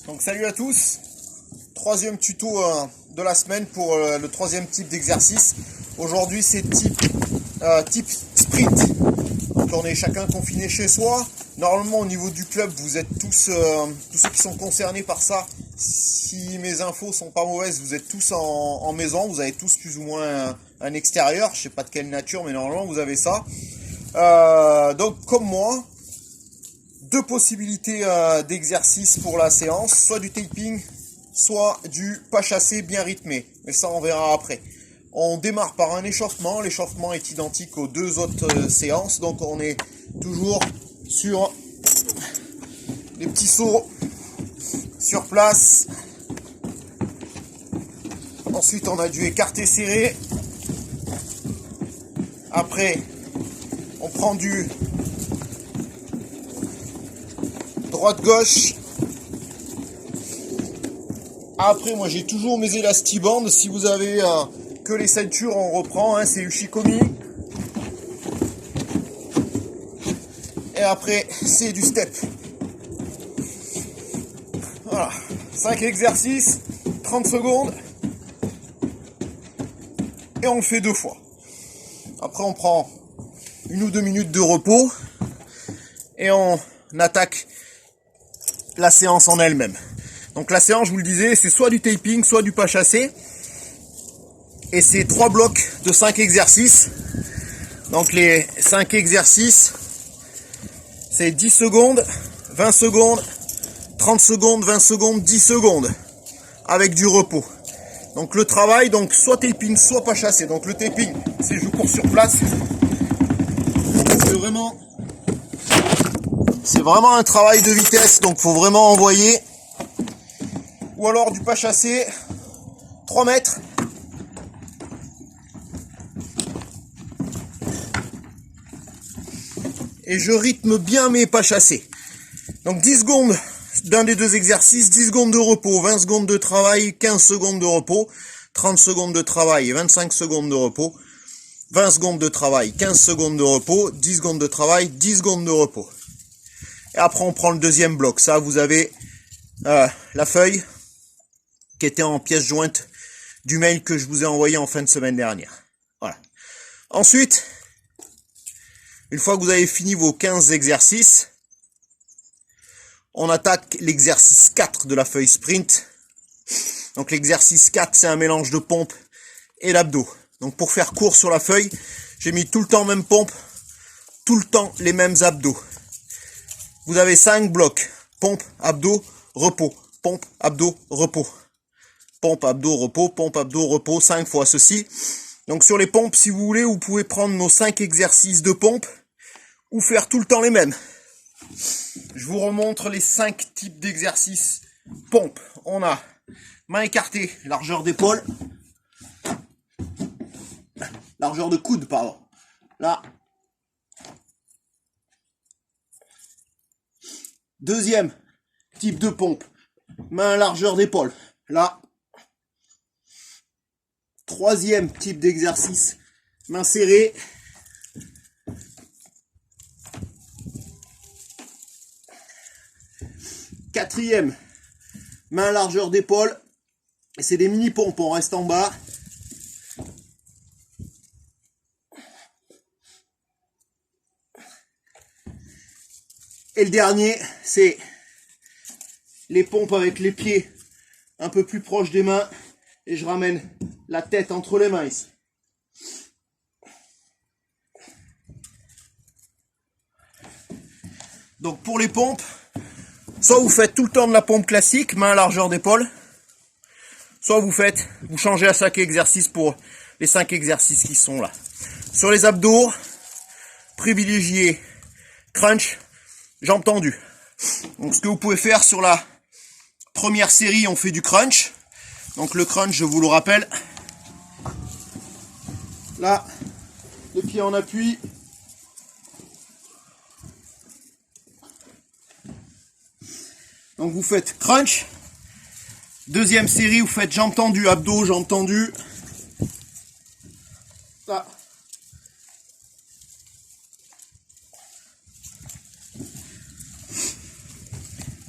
Donc salut à tous, troisième tuto de la semaine pour le troisième type d'exercice. Aujourd'hui c'est type sprint. Donc on est chacun confiné chez soi. Normalement au niveau du club vous êtes tous ceux qui sont concernés par ça. Si mes infos sont pas mauvaises, vous êtes tous en maison, vous avez tous plus ou moins un extérieur, je sais pas de quelle nature mais normalement vous avez ça. Donc comme moi, deux possibilités d'exercice pour la séance, soit du taping, soit du pas chassé bien rythmé. Mais ça on verra après. On démarre par un échauffement. L'échauffement est identique aux deux autres séances. Donc on est toujours sur les petits sauts sur place. Ensuite on a du écarté serré. Après on prend du droite-gauche. Après, moi j'ai toujours mes élastibandes. Si vous avez que les ceintures, on reprend. C'est Ushikomi. Et après, c'est du step. Voilà. 5 exercices, 30 secondes. Et on le fait 2 fois. Après, on prend 1 ou 2 minutes de repos. Et on attaque la séance en elle-même. Donc la séance, je vous le disais, c'est soit du taping, soit du pas chassé. Et c'est 3 blocs de 5 exercices. Donc les 5 exercices, c'est 10 secondes, 20 secondes, 30 secondes, 20 secondes, 10 secondes. Avec du repos. Donc le travail, donc soit taping, soit pas chassé. Donc le taping, c'est je cours sur place. C'est vraiment un travail de vitesse, donc faut vraiment envoyer. Ou alors du pas chassé, 3 mètres. Et je rythme bien mes pas chassés. Donc 10 secondes d'un des deux exercices, 10 secondes de repos, 20 secondes de travail, 15 secondes de repos, 30 secondes de travail et 25 secondes de repos, 20 secondes de travail, 15 secondes de repos, 10 secondes de travail, 10 secondes de repos. Et après on prend le deuxième bloc. Ça vous avez la feuille qui était en pièce jointe du mail que je vous ai envoyé en fin de semaine dernière. Voilà. Ensuite, une fois que vous avez fini vos 15 exercices, on attaque l'exercice 4 de la feuille sprint. Donc l'exercice 4, c'est un mélange de pompe et d'abdos. Donc pour faire court sur la feuille, j'ai mis tout le temps même pompe, tout le temps les mêmes abdos. Vous avez 5 blocs. Pompe, abdos, repos. Pompe, abdos, repos. Pompe, abdos, repos. Pompe, abdos, repos. 5 fois ceci. Donc sur les pompes, si vous voulez, vous pouvez prendre nos 5 exercices de pompe ou faire tout le temps les mêmes. Je vous remontre les 5 types d'exercices pompe. On a main écartée, largeur d'épaule. Largeur de coude, pardon. Là. Deuxième type de pompe, main largeur d'épaule, là. Troisième type d'exercice, main serrée. Quatrième, main largeur d'épaule. Et c'est des mini pompes, on reste en bas. Et le dernier, c'est les pompes avec les pieds un peu plus proches des mains. Et je ramène la tête entre les mains ici. Donc pour les pompes, soit vous faites tout le temps de la pompe classique, main à largeur d'épaule. Soit vous changez à chaque exercice pour les 5 exercices qui sont là. Sur les abdos, privilégiez crunch, jambes tendues. Donc ce que vous pouvez faire sur la première série, on fait du crunch. Donc le crunch, je vous le rappelle. Là, les pieds en appui. Donc vous faites crunch. Deuxième série, vous faites jambes tendues, abdos, jambes tendues. Là.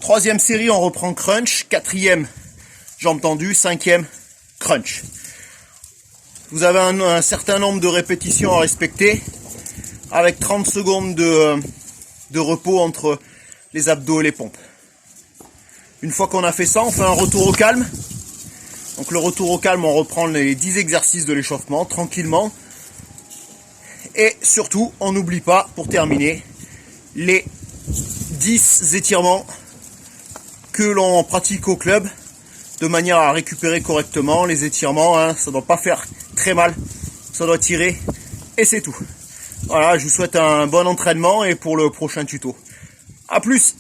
Troisième série, on reprend crunch. Quatrième, jambes tendues. Cinquième, crunch. Vous avez un certain nombre de répétitions à respecter avec 30 secondes de repos entre les abdos et les pompes. Une fois qu'on a fait ça, on fait un retour au calme. Donc le retour au calme, on reprend les 10 exercices de l'échauffement tranquillement. Et surtout, on n'oublie pas, pour terminer, les 10 étirements que l'on pratique au club de manière à récupérer correctement. Les étirements, hein, ça ne doit pas faire très mal, ça doit tirer et c'est tout. Voilà, je vous souhaite un bon entraînement et pour le prochain tuto. A plus!